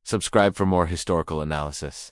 Subscribe for more historical analysis.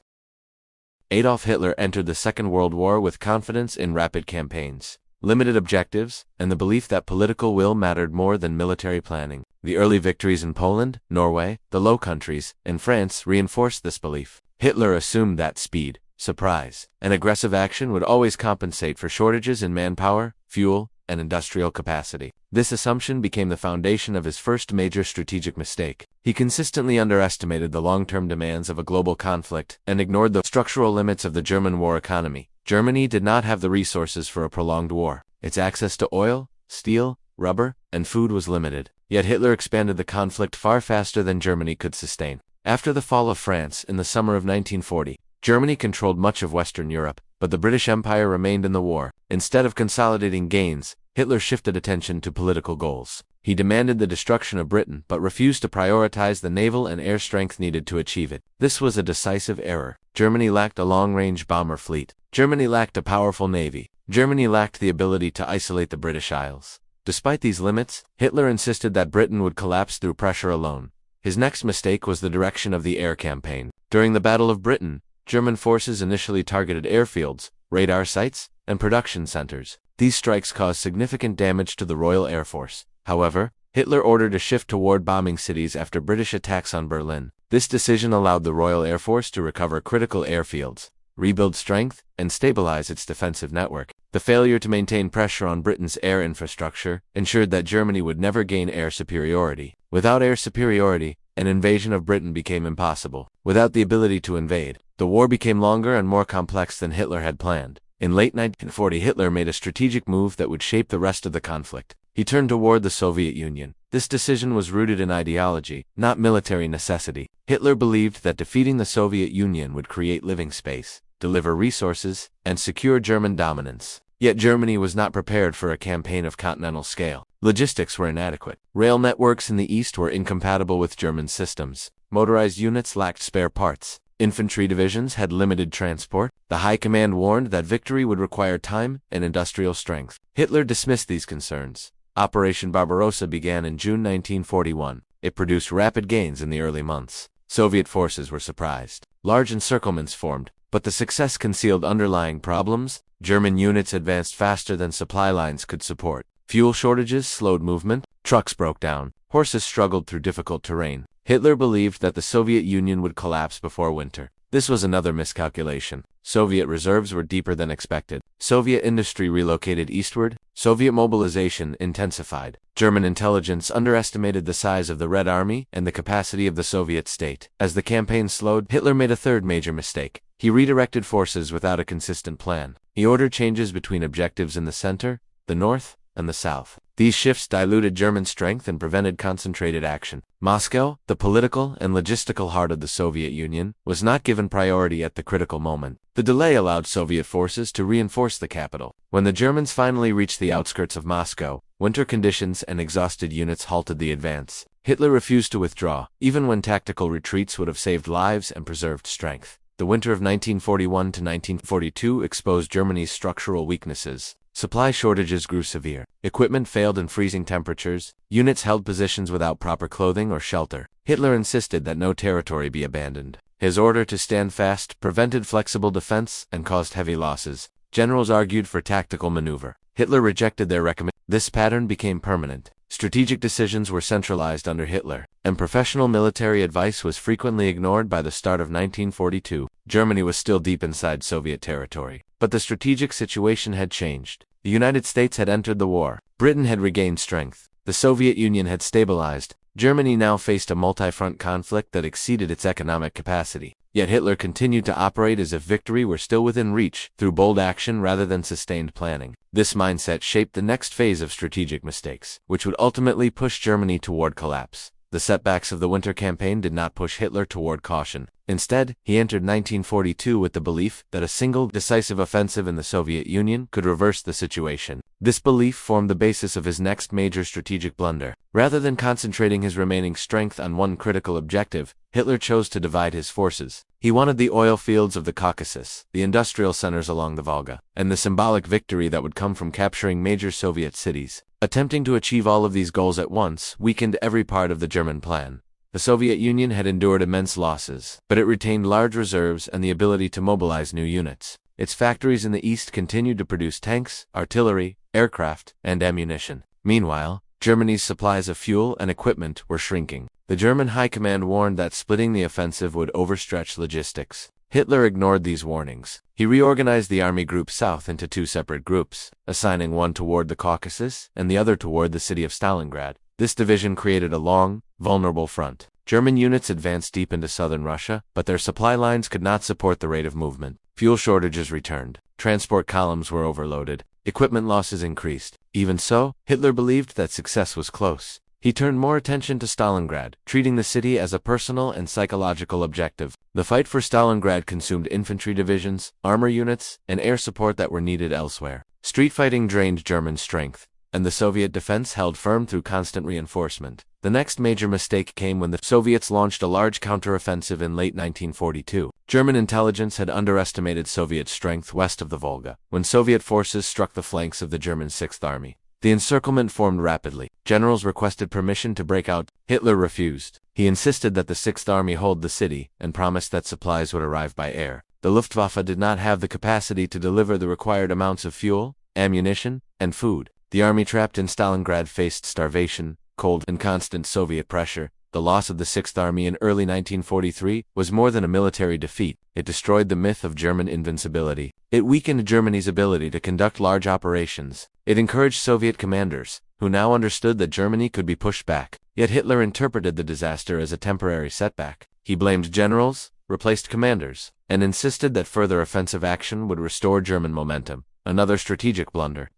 Adolf Hitler entered the Second World War with confidence in rapid campaigns, limited objectives, and the belief that political will mattered more than military planning. The early victories in Poland, Norway, the Low Countries, and France reinforced this belief. Hitler assumed that speed, surprise, and aggressive action would always compensate for shortages in manpower, fuel, and industrial capacity. This assumption became the foundation of his first major strategic mistake. He consistently underestimated the long-term demands of a global conflict and ignored the structural limits of the German war economy. Germany did not have the resources for a prolonged war. Its access to oil, steel, rubber, and food was limited. Yet Hitler expanded the conflict far faster than Germany could sustain. After the fall of France in the summer of 1940, Germany controlled much of Western Europe, but the British Empire remained in the war. Instead of consolidating gains, Hitler shifted attention to political goals. He demanded the destruction of Britain but refused to prioritize the naval and air strength needed to achieve it. This was a decisive error. Germany lacked a long-range bomber fleet. Germany lacked a powerful navy. Germany lacked the ability to isolate the British Isles. Despite these limits, Hitler insisted that Britain would collapse through pressure alone. His next mistake was the direction of the air campaign. During the Battle of Britain, German forces initially targeted airfields, radar sites, and production centers. These strikes caused significant damage to the Royal Air Force. However, Hitler ordered a shift toward bombing cities after British attacks on Berlin. This decision allowed the Royal Air Force to recover critical airfields, rebuild strength, and stabilize its defensive network. The failure to maintain pressure on Britain's air infrastructure ensured that Germany would never gain air superiority. Without air superiority, an invasion of Britain became impossible. Without the ability to invade, the war became longer and more complex than Hitler had planned. In late 1940, Hitler made a strategic move that would shape the rest of the conflict. He turned toward the Soviet Union. This decision was rooted in ideology, not military necessity. Hitler believed that defeating the Soviet Union would create living space, deliver resources, and secure German dominance. Yet Germany was not prepared for a campaign of continental scale. Logistics were inadequate. Rail networks in the east were incompatible with German systems. Motorized units lacked spare parts. Infantry divisions had limited transport. The High Command warned that victory would require time and industrial strength. Hitler dismissed these concerns. Operation Barbarossa began in June 1941. It produced rapid gains in the early months. Soviet forces were surprised. Large encirclements formed, but the success concealed underlying problems. German units advanced faster than supply lines could support. Fuel shortages slowed movement. Trucks broke down. Horses struggled through difficult terrain. Hitler believed that the Soviet Union would collapse before winter. This was another miscalculation. Soviet reserves were deeper than expected. Soviet industry relocated eastward. Soviet mobilization intensified. German intelligence underestimated the size of the Red Army and the capacity of the Soviet state. As the campaign slowed, Hitler made a third major mistake. He redirected forces without a consistent plan. He ordered changes between objectives in the center, the north, and the south. These shifts diluted German strength and prevented concentrated action. Moscow, the political and logistical heart of the Soviet Union, was not given priority at the critical moment. The delay allowed Soviet forces to reinforce the capital. When the Germans finally reached the outskirts of Moscow, winter conditions and exhausted units halted the advance. Hitler refused to withdraw, even when tactical retreats would have saved lives and preserved strength. The winter of 1941 to 1942 exposed Germany's structural weaknesses. Supply shortages grew severe. Equipment failed in freezing temperatures. Units held positions without proper clothing or shelter. Hitler insisted that no territory be abandoned. His order to stand fast prevented flexible defense and caused heavy losses. Generals argued for tactical maneuver. Hitler rejected their recommendation. This pattern became permanent. Strategic decisions were centralized under Hitler, and professional military advice was frequently ignored. By the start of 1942. Germany was still deep inside Soviet territory. But the strategic situation had changed. The United States had entered the war. Britain had regained strength. The Soviet Union had stabilized. Germany now faced a multi-front conflict that exceeded its economic capacity. Yet Hitler continued to operate as if victory were still within reach, through bold action rather than sustained planning. This mindset shaped the next phase of strategic mistakes, which would ultimately push Germany toward collapse. The setbacks of the winter campaign did not push Hitler toward caution. Instead, he entered 1942 with the belief that a single, decisive offensive in the Soviet Union could reverse the situation. This belief formed the basis of his next major strategic blunder. Rather than concentrating his remaining strength on one critical objective, Hitler chose to divide his forces. He wanted the oil fields of the Caucasus, the industrial centers along the Volga, and the symbolic victory that would come from capturing major Soviet cities. Attempting to achieve all of these goals at once weakened every part of the German plan. The Soviet Union had endured immense losses, but it retained large reserves and the ability to mobilize new units. Its factories in the east continued to produce tanks, artillery, aircraft, and ammunition. Meanwhile, Germany's supplies of fuel and equipment were shrinking. The German high command warned that splitting the offensive would overstretch logistics. Hitler ignored these warnings. He reorganized the Army Group South into two separate groups, assigning one toward the Caucasus and the other toward the city of Stalingrad. This division created a long, vulnerable front. German units advanced deep into southern Russia, but their supply lines could not support the rate of movement. Fuel shortages returned. Transport columns were overloaded. Equipment losses increased. Even so, Hitler believed that success was close. He turned more attention to Stalingrad, treating the city as a personal and psychological objective. The fight for Stalingrad consumed infantry divisions, armor units, and air support that were needed elsewhere. Street fighting drained German strength, and the Soviet defense held firm through constant reinforcement. The next major mistake came when the Soviets launched a large counteroffensive in late 1942. German intelligence had underestimated Soviet strength west of the Volga. When Soviet forces struck the flanks of the German Sixth Army, the encirclement formed rapidly. Generals requested permission to break out. Hitler refused. He insisted that the Sixth Army hold the city and promised that supplies would arrive by air. The Luftwaffe did not have the capacity to deliver the required amounts of fuel, ammunition, and food. The army trapped in Stalingrad faced starvation, cold, and constant Soviet pressure. The loss of the Sixth Army in early 1943 was more than a military defeat. It destroyed the myth of German invincibility. It weakened Germany's ability to conduct large operations. It encouraged Soviet commanders, who now understood that Germany could be pushed back. Yet Hitler interpreted the disaster as a temporary setback. He blamed generals, replaced commanders, and insisted that further offensive action would restore German momentum. Another strategic blunder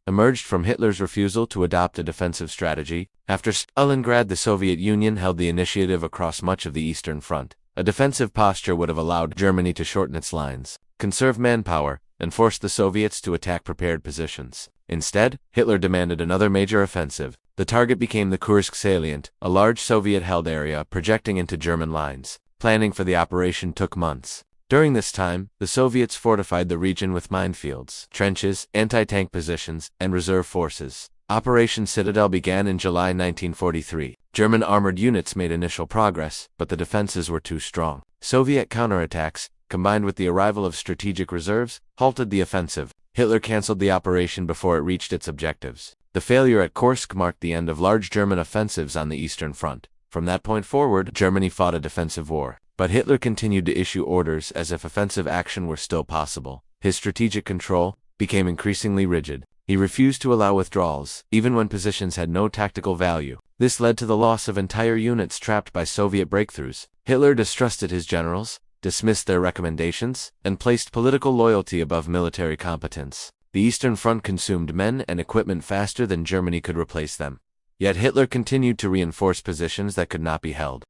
emerged from Hitler's refusal to adopt a defensive strategy. After Stalingrad, the Soviet Union held the initiative across much of the Eastern Front. A defensive posture would have allowed Germany to shorten its lines, conserve manpower, and force the Soviets to attack prepared positions. Instead, Hitler demanded another major offensive. The target became the Kursk salient, a large Soviet-held area projecting into German lines. Planning for the operation took months. During this time, the Soviets fortified the region with minefields, trenches, anti-tank positions, and reserve forces. Operation Citadel began in July 1943. German armored units made initial progress, but the defenses were too strong. Soviet counterattacks, combined with the arrival of strategic reserves, halted the offensive. Hitler canceled the operation before it reached its objectives. The failure at Kursk marked the end of large German offensives on the Eastern Front. From that point forward, Germany fought a defensive war. But Hitler continued to issue orders as if offensive action were still possible. His strategic control became increasingly rigid. He refused to allow withdrawals, even when positions had no tactical value. This led to the loss of entire units trapped by Soviet breakthroughs. Hitler distrusted his generals, dismissed their recommendations, and placed political loyalty above military competence. The Eastern Front consumed men and equipment faster than Germany could replace them. Yet Hitler continued to reinforce positions that could not be held.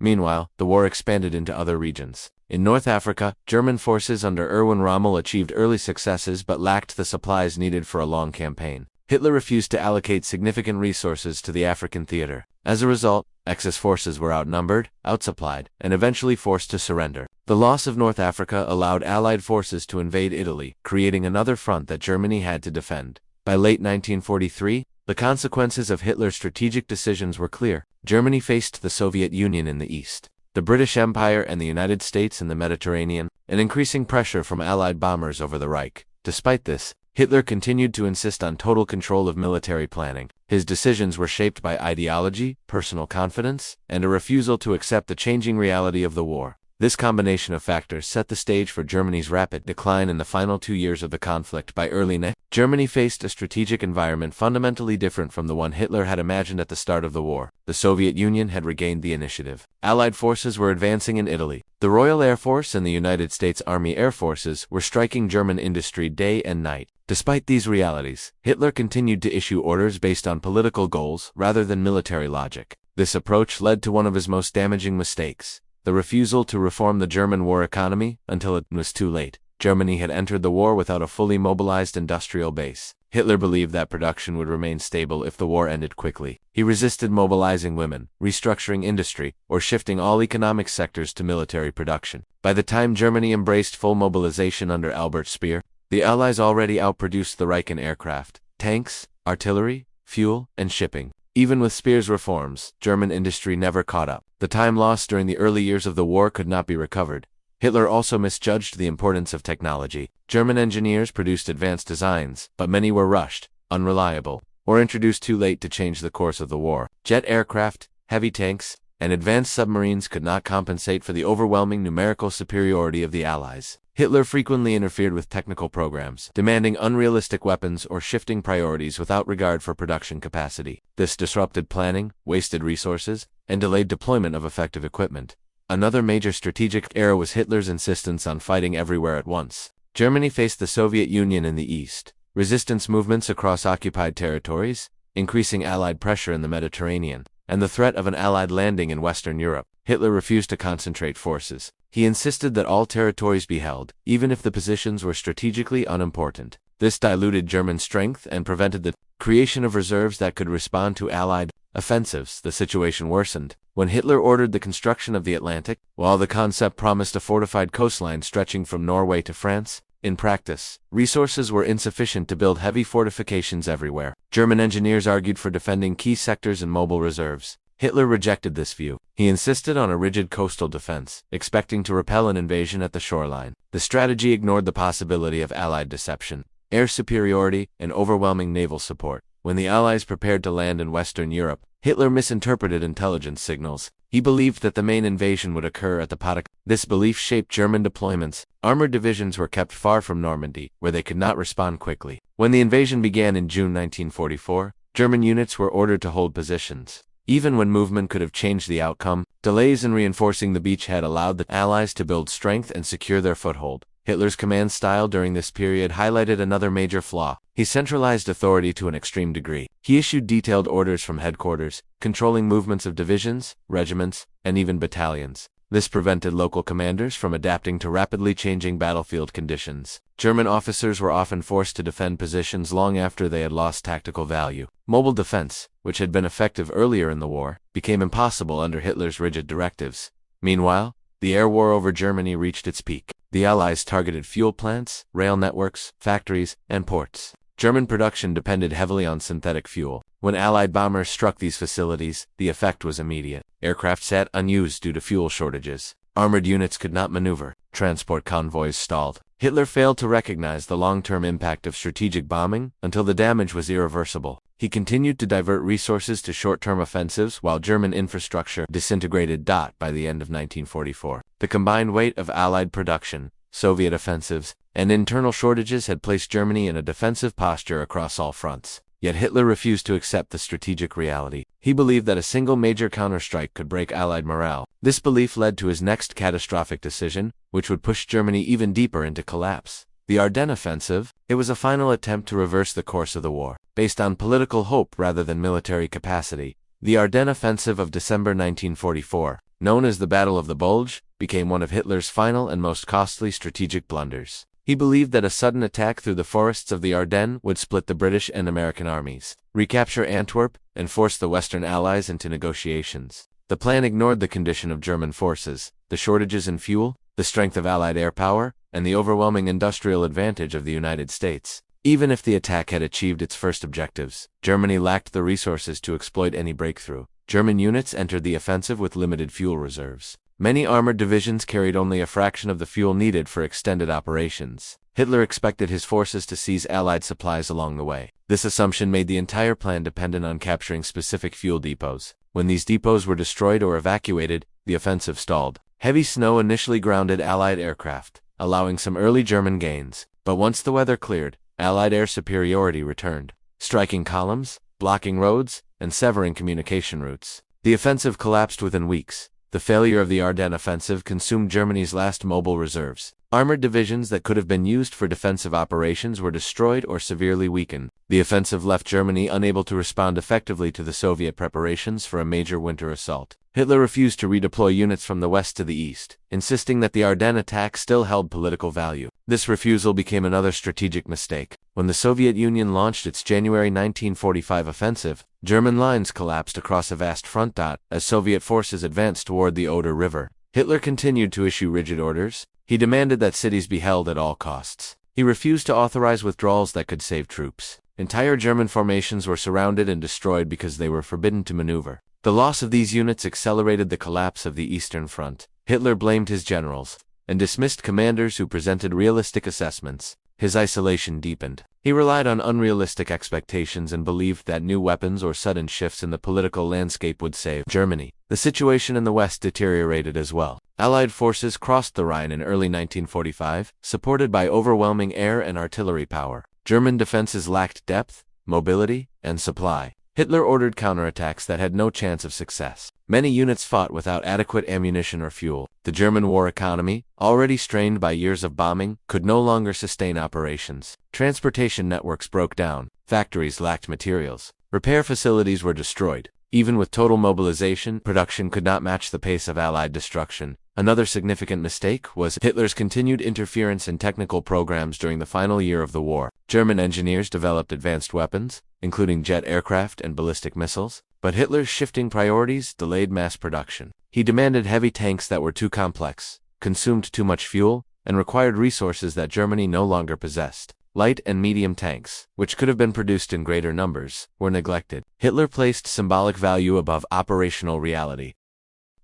Meanwhile, the war expanded into other regions. In North Africa, German forces under Erwin Rommel achieved early successes but lacked the supplies needed for a long campaign. Hitler refused to allocate significant resources to the African theater. As a result, Axis forces were outnumbered, outsupplied, and eventually forced to surrender. The loss of North Africa allowed Allied forces to invade Italy, creating another front that Germany had to defend. By late 1943, the consequences of Hitler's strategic decisions were clear. Germany faced the Soviet Union in the east, the British Empire and the United States in the Mediterranean, and increasing pressure from Allied bombers over the Reich. Despite this, Hitler continued to insist on total control of military planning. His decisions were shaped by ideology, personal confidence, and a refusal to accept the changing reality of the war. This combination of factors set the stage for Germany's rapid decline in the final 2 years of the conflict. By early 1940, Germany faced a strategic environment fundamentally different from the one Hitler had imagined at the start of the war. The Soviet Union had regained the initiative. Allied forces were advancing in Italy. The Royal Air Force and the United States Army Air Forces were striking German industry day and night. Despite these realities, Hitler continued to issue orders based on political goals rather than military logic. This approach led to one of his most damaging mistakes: the refusal to reform the German war economy until it was too late. Germany had entered the war without a fully mobilized industrial base. Hitler believed that production would remain stable if the war ended quickly. He resisted mobilizing women, restructuring industry, or shifting all economic sectors to military production. By the time Germany embraced full mobilization under Albert Speer, the Allies already outproduced the Reich in aircraft, tanks, artillery, fuel, and shipping. Even with Speer's reforms, German industry never caught up. The time lost during the early years of the war could not be recovered. Hitler also misjudged the importance of technology. German engineers produced advanced designs, but many were rushed, unreliable, or introduced too late to change the course of the war. Jet aircraft, heavy tanks, and advanced submarines could not compensate for the overwhelming numerical superiority of the Allies. Hitler frequently interfered with technical programs, demanding unrealistic weapons or shifting priorities without regard for production capacity. This disrupted planning, wasted resources, and delayed deployment of effective equipment. Another major strategic error was Hitler's insistence on fighting everywhere at once. Germany faced the Soviet Union in the east, resistance movements across occupied territories, increasing Allied pressure in the Mediterranean, and the threat of an Allied landing in Western Europe. Hitler refused to concentrate forces. He insisted that all territories be held, even if the positions were strategically unimportant. This diluted German strength and prevented the creation of reserves that could respond to Allied offensives. The situation worsened when Hitler ordered the construction of the Atlantic. While the concept promised a fortified coastline stretching from Norway to France, in practice, resources were insufficient to build heavy fortifications everywhere. German engineers argued for defending key sectors and mobile reserves. Hitler rejected this view. He insisted on a rigid coastal defense, expecting to repel an invasion at the shoreline. The strategy ignored the possibility of Allied deception, air superiority, and overwhelming naval support. When the Allies prepared to land in Western Europe, Hitler misinterpreted intelligence signals. He believed that the main invasion would occur at the Potomac. This belief shaped German deployments. Armored divisions were kept far from Normandy, where they could not respond quickly. When the invasion began in June 1944, German units were ordered to hold positions. Even when movement could have changed the outcome, delays in reinforcing the beachhead allowed the Allies to build strength and secure their foothold. Hitler's command style during this period highlighted another major flaw. He centralized authority to an extreme degree. He issued detailed orders from headquarters, controlling movements of divisions, regiments, and even battalions. This prevented local commanders from adapting to rapidly changing battlefield conditions. German officers were often forced to defend positions long after they had lost tactical value. Mobile defense, which had been effective earlier in the war, became impossible under Hitler's rigid directives. Meanwhile, the air war over Germany reached its peak. The Allies targeted fuel plants, rail networks, factories, and ports. German production depended heavily on synthetic fuel. When Allied bombers struck these facilities, the effect was immediate. Aircraft sat unused due to fuel shortages. Armored units could not maneuver. Transport convoys stalled. Hitler failed to recognize the long-term impact of strategic bombing until the damage was irreversible. He continued to divert resources to short-term offensives while German infrastructure disintegrated. By the end of 1944, the combined weight of Allied production, Soviet offensives, and internal shortages had placed Germany in a defensive posture across all fronts. Yet Hitler refused to accept the strategic reality. He believed that a single major counterstrike could break Allied morale. This belief led to his next catastrophic decision, which would push Germany even deeper into collapse. The Ardennes offensive. It was a final attempt to reverse the course of the war. Based on political hope rather than military capacity, the Ardennes offensive of December 1944, known as the Battle of the Bulge, became one of Hitler's final and most costly strategic blunders. He believed that a sudden attack through the forests of the Ardennes would split the British and American armies, recapture Antwerp, and force the Western Allies into negotiations. The plan ignored the condition of German forces, the shortages in fuel, the strength of Allied air power, and the overwhelming industrial advantage of the United States. Even if the attack had achieved its first objectives, Germany lacked the resources to exploit any breakthrough. German units entered the offensive with limited fuel reserves. Many armored divisions carried only a fraction of the fuel needed for extended operations. Hitler expected his forces to seize Allied supplies along the way. This assumption made the entire plan dependent on capturing specific fuel depots. When these depots were destroyed or evacuated, the offensive stalled. Heavy snow initially grounded Allied aircraft, allowing some early German gains. But once the weather cleared, Allied air superiority returned, striking columns, blocking roads, and severing communication routes. The offensive collapsed within weeks. The failure of the Ardennes offensive consumed Germany's last mobile reserves. Armored divisions that could have been used for defensive operations were destroyed or severely weakened. The offensive left Germany unable to respond effectively to the Soviet preparations for a major winter assault. Hitler refused to redeploy units from the west to the east, insisting that the Ardennes attack still held political value. This refusal became another strategic mistake. When the Soviet Union launched its January 1945 offensive, German lines collapsed across a vast front. As Soviet forces advanced toward the Oder River, Hitler continued to issue rigid orders. He demanded that cities be held at all costs. He refused to authorize withdrawals that could save troops. Entire German formations were surrounded and destroyed because they were forbidden to maneuver. The loss of these units accelerated the collapse of the Eastern Front. Hitler blamed his generals and dismissed commanders who presented realistic assessments. His isolation deepened. He relied on unrealistic expectations and believed that new weapons or sudden shifts in the political landscape would save Germany. The situation in the West deteriorated as well. Allied forces crossed the Rhine in early 1945, supported by overwhelming air and artillery power. German defenses lacked depth, mobility, and supply. Hitler ordered counterattacks that had no chance of success. Many units fought without adequate ammunition or fuel. The German war economy, already strained by years of bombing, could no longer sustain operations. Transportation networks broke down. Factories lacked materials. Repair facilities were destroyed. Even with total mobilization, production could not match the pace of Allied destruction. Another significant mistake was Hitler's continued interference in technical programs during the final year of the war. German engineers developed advanced weapons, including jet aircraft and ballistic missiles, but Hitler's shifting priorities delayed mass production. He demanded heavy tanks that were too complex, consumed too much fuel, and required resources that Germany no longer possessed. Light and medium tanks, which could have been produced in greater numbers, were neglected. Hitler placed symbolic value above operational reality.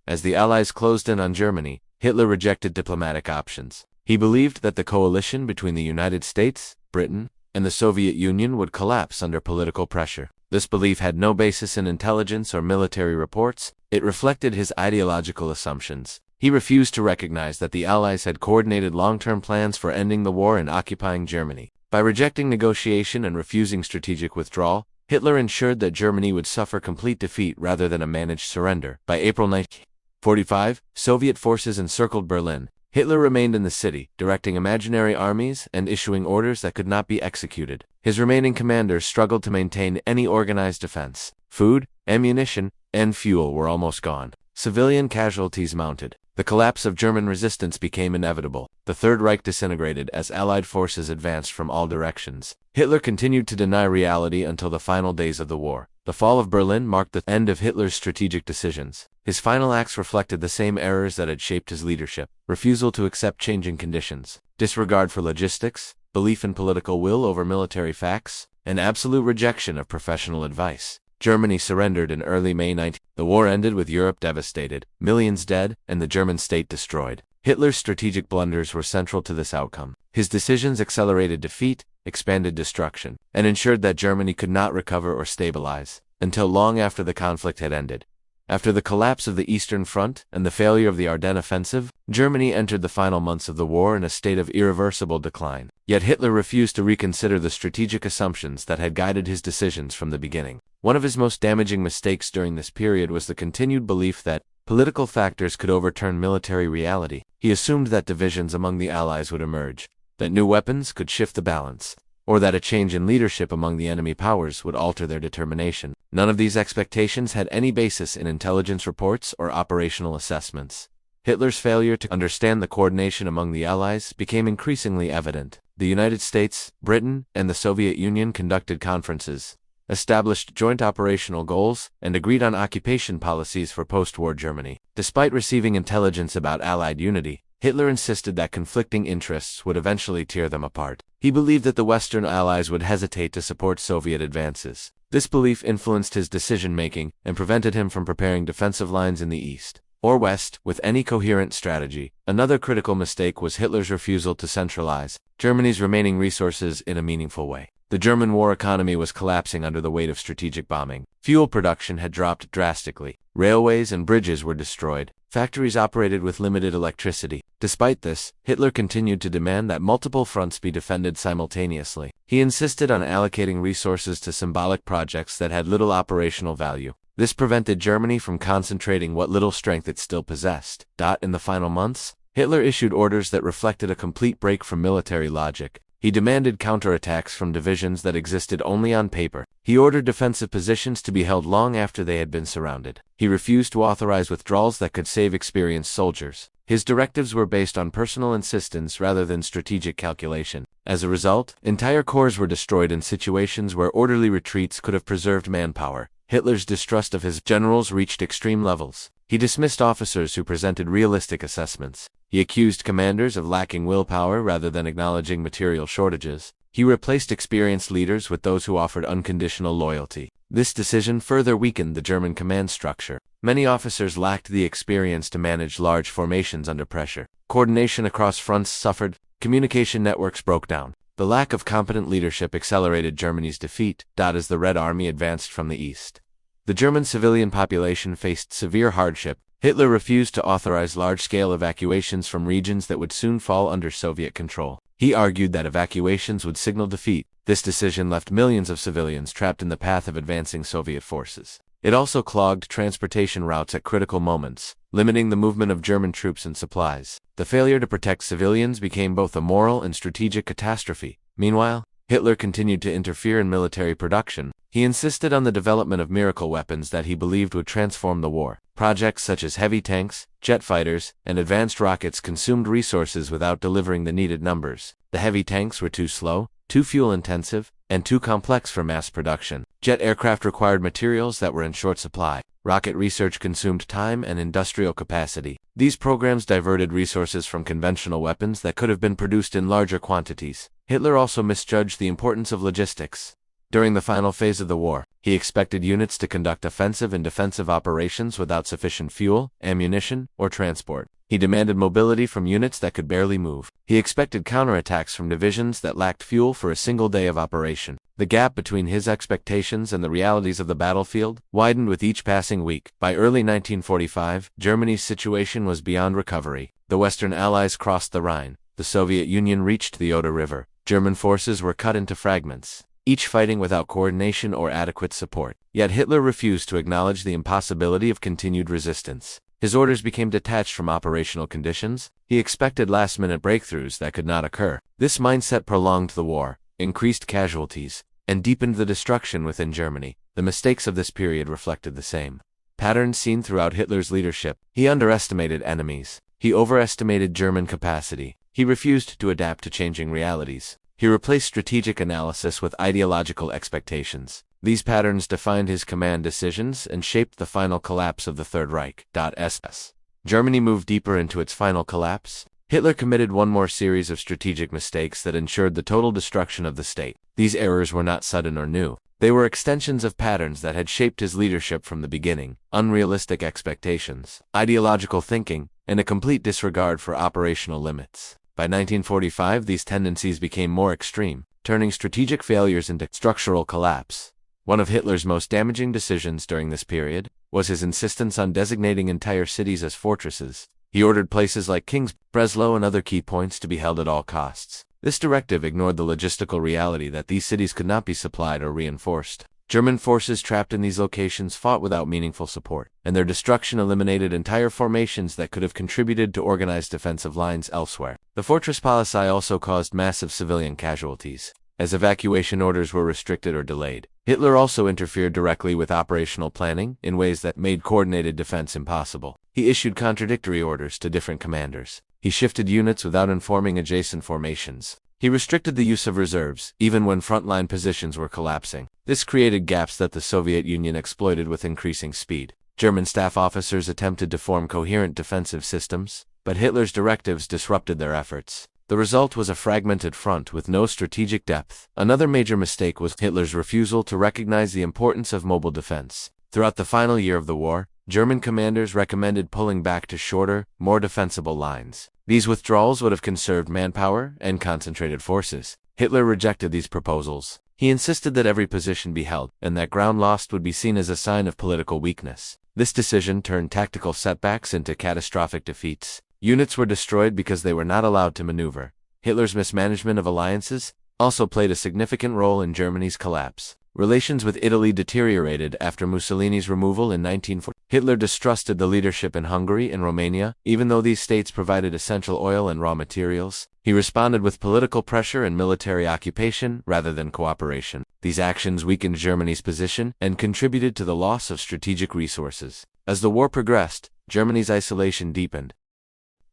As the Allies closed in on Germany, Hitler rejected diplomatic options. He believed that the coalition between the United States, Britain, and the Soviet Union would collapse under political pressure. This belief had no basis in intelligence or military reports. It reflected his ideological assumptions. He refused to recognize that the Allies had coordinated long-term plans for ending the war and occupying Germany. By rejecting negotiation and refusing strategic withdrawal, Hitler ensured that Germany would suffer complete defeat rather than a managed surrender. By April 1945, Soviet forces encircled Berlin. Hitler remained in the city, directing imaginary armies and issuing orders that could not be executed. His remaining commanders struggled to maintain any organized defense. Food, ammunition, and fuel were almost gone. Civilian casualties mounted. The collapse of German resistance became inevitable. The Third Reich disintegrated as Allied forces advanced from all directions. Hitler continued to deny reality until the final days of the war. The fall of Berlin marked the end of Hitler's strategic decisions. His final acts reflected the same errors that had shaped his leadership: refusal to accept changing conditions, disregard for logistics, belief in political will over military facts, and absolute rejection of professional advice. Germany surrendered in early May 19. The war ended with Europe devastated, millions dead, and the German state destroyed. Hitler's strategic blunders were central to this outcome. His decisions accelerated defeat, expanded destruction, and ensured that Germany could not recover or stabilize until long after the conflict had ended. After the collapse of the Eastern Front and the failure of the Ardennes offensive, Germany entered the final months of the war in a state of irreversible decline. Yet Hitler refused to reconsider the strategic assumptions that had guided his decisions from the beginning. One of his most damaging mistakes during this period was the continued belief that political factors could overturn military reality. He assumed that divisions among the Allies would emerge, that new weapons could shift the balance, or that a change in leadership among the enemy powers would alter their determination. None of these expectations had any basis in intelligence reports or operational assessments. Hitler's failure to understand the coordination among the Allies became increasingly evident. The United States, Britain, and the Soviet Union conducted conferences, established joint operational goals, and agreed on occupation policies for post-war Germany. Despite receiving intelligence about Allied unity, Hitler insisted that conflicting interests would eventually tear them apart. He believed that the Western Allies would hesitate to support Soviet advances. This belief influenced his decision-making and prevented him from preparing defensive lines in the East or West with any coherent strategy. Another critical mistake was Hitler's refusal to centralize Germany's remaining resources in a meaningful way. The German war economy was collapsing under the weight of strategic bombing. Fuel production had dropped drastically. Railways and bridges were destroyed. Factories operated with limited electricity. Despite this, Hitler continued to demand that multiple fronts be defended simultaneously. He insisted on allocating resources to symbolic projects that had little operational value. This prevented Germany from concentrating what little strength it still possessed. In the final months, Hitler issued orders that reflected a complete break from military logic. He demanded counterattacks from divisions that existed only on paper. He ordered defensive positions to be held long after they had been surrounded. He refused to authorize withdrawals that could save experienced soldiers. His directives were based on personal insistence rather than strategic calculation. As a result, entire corps were destroyed in situations where orderly retreats could have preserved manpower. Hitler's distrust of his generals reached extreme levels. He dismissed officers who presented realistic assessments. He accused commanders of lacking willpower rather than acknowledging material shortages. He replaced experienced leaders with those who offered unconditional loyalty. This decision further weakened the German command structure. Many officers lacked the experience to manage large formations under pressure. Coordination across fronts suffered, communication networks broke down. The lack of competent leadership accelerated Germany's defeat, as the Red Army advanced from the east. The German civilian population faced severe hardship. Hitler refused to authorize large-scale evacuations from regions that would soon fall under Soviet control. He argued that evacuations would signal defeat. This decision left millions of civilians trapped in the path of advancing Soviet forces. It also clogged transportation routes at critical moments, limiting the movement of German troops and supplies. The failure to protect civilians became both a moral and strategic catastrophe. Meanwhile, Hitler continued to interfere in military production. He insisted on the development of miracle weapons that he believed would transform the war. Projects such as heavy tanks, jet fighters, and advanced rockets consumed resources without delivering the needed numbers. The heavy tanks were too slow, too fuel-intensive, and too complex for mass production. Jet aircraft required materials that were in short supply. Rocket research consumed time and industrial capacity. These programs diverted resources from conventional weapons that could have been produced in larger quantities. Hitler also misjudged the importance of logistics. During the final phase of the war, he expected units to conduct offensive and defensive operations without sufficient fuel, ammunition, or transport. He demanded mobility from units that could barely move. He expected counterattacks from divisions that lacked fuel for a single day of operation. The gap between his expectations and the realities of the battlefield widened with each passing week. By early 1945, Germany's situation was beyond recovery. The Western Allies crossed the Rhine. The Soviet Union reached the Oder River. German forces were cut into fragments, each fighting without coordination or adequate support. Yet Hitler refused to acknowledge the impossibility of continued resistance. His orders became detached from operational conditions. He expected last-minute breakthroughs that could not occur. This mindset prolonged the war, increased casualties, and deepened the destruction within Germany. The mistakes of this period reflected the same patterns seen throughout Hitler's leadership. He underestimated enemies. He overestimated German capacity. He refused to adapt to changing realities. He replaced strategic analysis with ideological expectations. These patterns defined his command decisions and shaped the final collapse of the Third Reich. SS. Germany moved deeper into its final collapse. Hitler committed one more series of strategic mistakes that ensured the total destruction of the state. These errors were not sudden or new. They were extensions of patterns that had shaped his leadership from the beginning: unrealistic expectations, ideological thinking, and a complete disregard for operational limits. By 1945, these tendencies became more extreme, turning strategic failures into structural collapse. One of Hitler's most damaging decisions during this period was his insistence on designating entire cities as fortresses. He ordered places like Kings, Breslau, and other key points to be held at all costs. This directive ignored the logistical reality that these cities could not be supplied or reinforced. German forces trapped in these locations fought without meaningful support, and their destruction eliminated entire formations that could have contributed to organized defensive lines elsewhere. The fortress policy also caused massive civilian casualties, as evacuation orders were restricted or delayed. Hitler also interfered directly with operational planning in ways that made coordinated defense impossible. He issued contradictory orders to different commanders. He shifted units without informing adjacent formations. He restricted the use of reserves, even when frontline positions were collapsing. This created gaps that the Soviet Union exploited with increasing speed. German staff officers attempted to form coherent defensive systems, but Hitler's directives disrupted their efforts. The result was a fragmented front with no strategic depth. Another major mistake was Hitler's refusal to recognize the importance of mobile defense. Throughout the final year of the war, German commanders recommended pulling back to shorter, more defensible lines. These withdrawals would have conserved manpower and concentrated forces. Hitler rejected these proposals. He insisted that every position be held, and that ground lost would be seen as a sign of political weakness. This decision turned tactical setbacks into catastrophic defeats. Units were destroyed because they were not allowed to maneuver. Hitler's mismanagement of alliances also played a significant role in Germany's collapse. Relations with Italy deteriorated after Mussolini's removal in 1940. Hitler distrusted the leadership in Hungary and Romania, even though these states provided essential oil and raw materials. He responded with political pressure and military occupation rather than cooperation. These actions weakened Germany's position and contributed to the loss of strategic resources. As the war progressed, Germany's isolation deepened.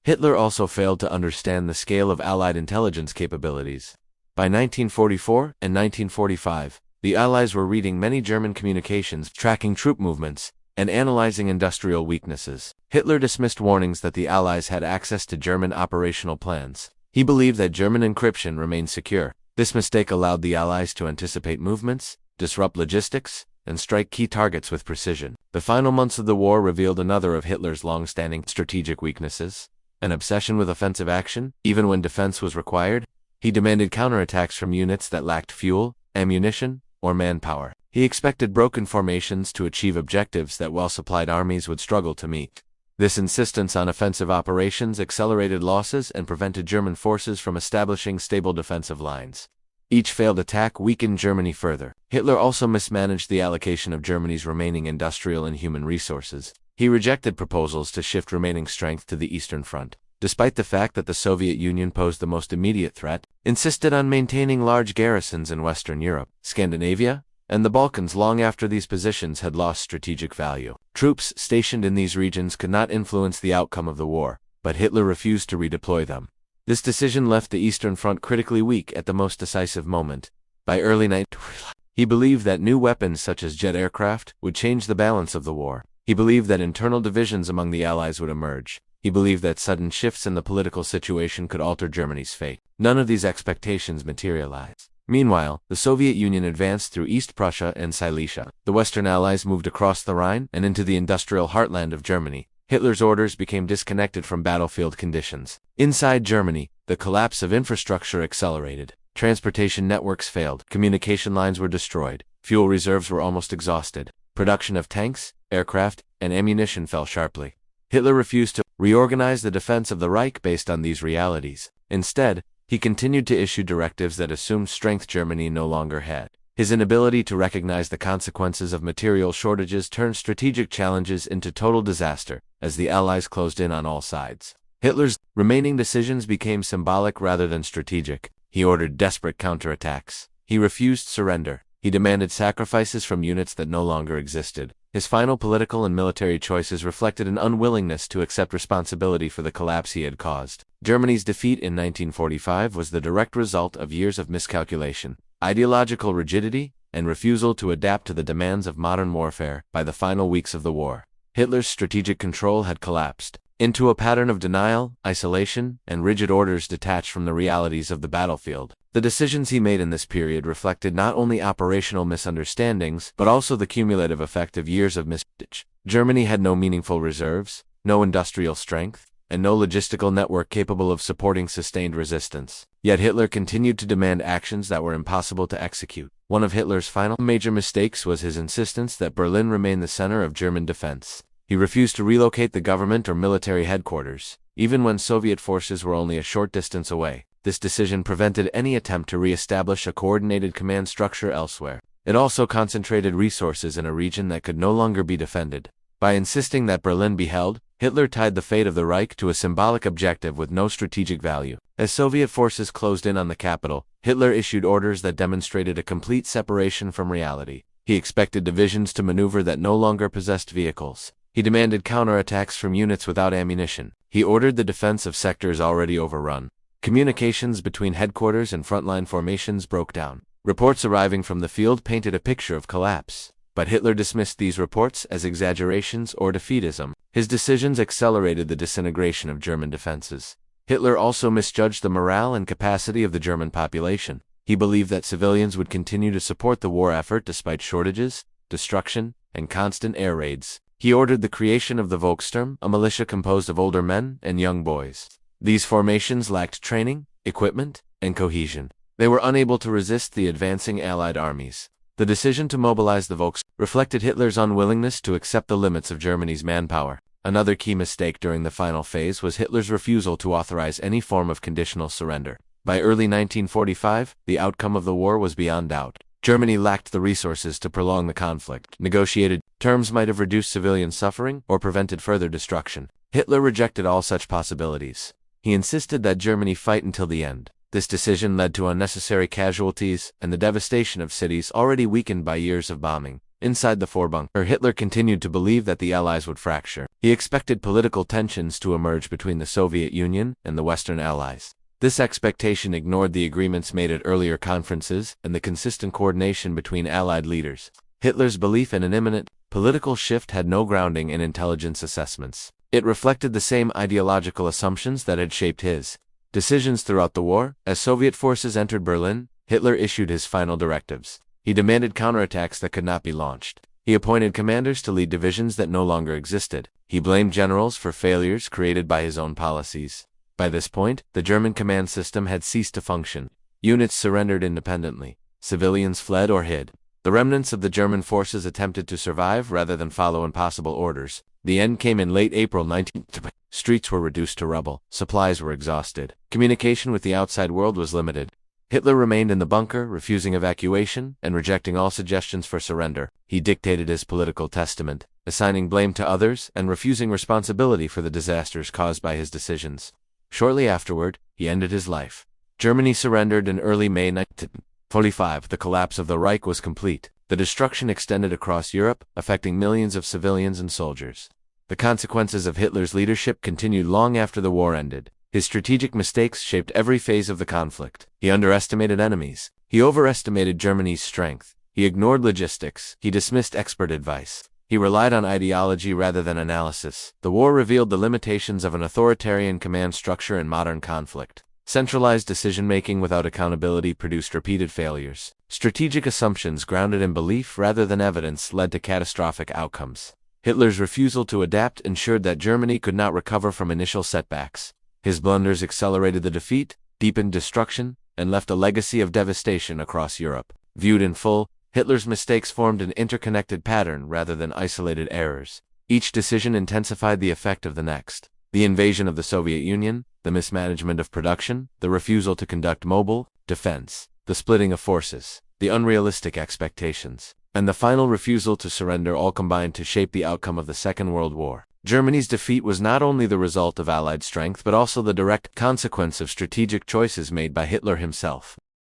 Hitler also failed to understand the scale of Allied intelligence capabilities. By 1944 and 1945, the Allies were reading many German communications, tracking troop movements, and analyzing industrial weaknesses. Hitler dismissed warnings that the Allies had access to German operational plans. He believed that German encryption remained secure. This mistake allowed the Allies to anticipate movements, disrupt logistics, and strike key targets with precision. The final months of the war revealed another of Hitler's long-standing strategic weaknesses: an obsession with offensive action. Even when defense was required, he demanded counterattacks from units that lacked fuel, ammunition, or manpower. He expected broken formations to achieve objectives that well-supplied armies would struggle to meet. This insistence on offensive operations accelerated losses and prevented German forces from establishing stable defensive lines. Each failed attack weakened Germany further. Hitler also mismanaged the allocation of Germany's remaining industrial and human resources. He rejected proposals to shift remaining strength to the Eastern Front, despite the fact that the Soviet Union posed the most immediate threat, insisted on maintaining large garrisons in Western Europe, Scandinavia, and the Balkans long after these positions had lost strategic value. Troops stationed in these regions could not influence the outcome of the war, but Hitler refused to redeploy them. This decision left the Eastern Front critically weak at the most decisive moment. By early 1940, he believed that new weapons such as jet aircraft would change the balance of the war. He believed that internal divisions among the Allies would emerge. He believed that sudden shifts in the political situation could alter Germany's fate. None of these expectations materialized. Meanwhile, the Soviet Union advanced through East Prussia and Silesia. The Western Allies moved across the Rhine and into the industrial heartland of Germany. Hitler's orders became disconnected from battlefield conditions. Inside Germany, the collapse of infrastructure accelerated. Transportation networks failed. Communication lines were destroyed. Fuel reserves were almost exhausted. Production of tanks, aircraft, and ammunition fell sharply. Hitler refused to reorganize the defense of the Reich based on these realities. Instead, he continued to issue directives that assumed strength Germany no longer had. His inability to recognize the consequences of material shortages turned strategic challenges into total disaster as the Allies closed in on all sides. Hitler's remaining decisions became symbolic rather than strategic. He ordered desperate counterattacks. He refused surrender. He demanded sacrifices from units that no longer existed. His final political and military choices reflected an unwillingness to accept responsibility for the collapse he had caused. Germany's defeat in 1945 was the direct result of years of miscalculation, ideological rigidity, and refusal to adapt to the demands of modern warfare. By the final weeks of the war, Hitler's strategic control had collapsed into a pattern of denial, isolation, and rigid orders detached from the realities of the battlefield. The decisions he made in this period reflected not only operational misunderstandings, but also the cumulative effect of years of mismanagement. Germany had no meaningful reserves, no industrial strength, and no logistical network capable of supporting sustained resistance. Yet Hitler continued to demand actions that were impossible to execute. One of Hitler's final major mistakes was his insistence that Berlin remain the center of German defense. He refused to relocate the government or military headquarters, even when Soviet forces were only a short distance away. This decision prevented any attempt to re-establish a coordinated command structure elsewhere. It also concentrated resources in a region that could no longer be defended. By insisting that Berlin be held, Hitler tied the fate of the Reich to a symbolic objective with no strategic value. As Soviet forces closed in on the capital, Hitler issued orders that demonstrated a complete separation from reality. He expected divisions to maneuver that no longer possessed vehicles. He demanded counterattacks from units without ammunition. He ordered the defense of sectors already overrun. Communications between headquarters and frontline formations broke down. Reports arriving from the field painted a picture of collapse. But Hitler dismissed these reports as exaggerations or defeatism. His decisions accelerated the disintegration of German defenses. Hitler also misjudged the morale and capacity of the German population. He believed that civilians would continue to support the war effort despite shortages, destruction, and constant air raids. He ordered the creation of the Volkssturm, a militia composed of older men and young boys. These formations lacked training, equipment, and cohesion. They were unable to resist the advancing Allied armies. The decision to mobilize the Volkssturm reflected Hitler's unwillingness to accept the limits of Germany's manpower. Another key mistake during the final phase was Hitler's refusal to authorize any form of conditional surrender. By early 1945, the outcome of the war was beyond doubt. Germany lacked the resources to prolong the conflict. Negotiated terms might have reduced civilian suffering or prevented further destruction. Hitler rejected all such possibilities. He insisted that Germany fight until the end. This decision led to unnecessary casualties and the devastation of cities already weakened by years of bombing. Inside the Forbunker, Hitler continued to believe that the Allies would fracture. He expected political tensions to emerge between the Soviet Union and the Western Allies. This expectation ignored the agreements made at earlier conferences and the consistent coordination between Allied leaders. Hitler's belief in an imminent political shift had no grounding in intelligence assessments. It reflected the same ideological assumptions that had shaped his decisions throughout the war. As Soviet forces entered Berlin, Hitler issued his final directives. He demanded counterattacks that could not be launched. He appointed commanders to lead divisions that no longer existed. He blamed generals for failures created by his own policies. By this point, the German command system had ceased to function. Units surrendered independently. Civilians fled or hid. The remnants of the German forces attempted to survive rather than follow impossible orders. The end came in late April 1920. Streets were reduced to rubble. Supplies were exhausted. Communication with the outside world was limited. Hitler remained in the bunker, refusing evacuation and rejecting all suggestions for surrender. He dictated his political testament, assigning blame to others and refusing responsibility for the disasters caused by his decisions. Shortly afterward, he ended his life. Germany surrendered in early May 1945. The collapse of the Reich was complete. The destruction extended across Europe, affecting millions of civilians and soldiers. The consequences of Hitler's leadership continued long after the war ended. His strategic mistakes shaped every phase of the conflict. He underestimated enemies. He overestimated Germany's strength. He ignored logistics. He dismissed expert advice. He relied on ideology rather than analysis. The war revealed the limitations of an authoritarian command structure in modern conflict. Centralized decision-making without accountability produced repeated failures. Strategic assumptions grounded in belief rather than evidence led to catastrophic outcomes. Hitler's refusal to adapt ensured that Germany could not recover from initial setbacks. His blunders accelerated the defeat, deepened destruction, and left a legacy of devastation across Europe. Viewed in full, Hitler's mistakes formed an interconnected pattern rather than isolated errors. Each decision intensified the effect of the next. The invasion of the Soviet Union, the mismanagement of production, the refusal to conduct mobile defense, the splitting of forces, the unrealistic expectations, and the final refusal to surrender all combined to shape the outcome of the Second World War. Germany's defeat was not only the result of Allied strength but also the direct consequence of strategic choices made by Hitler himself.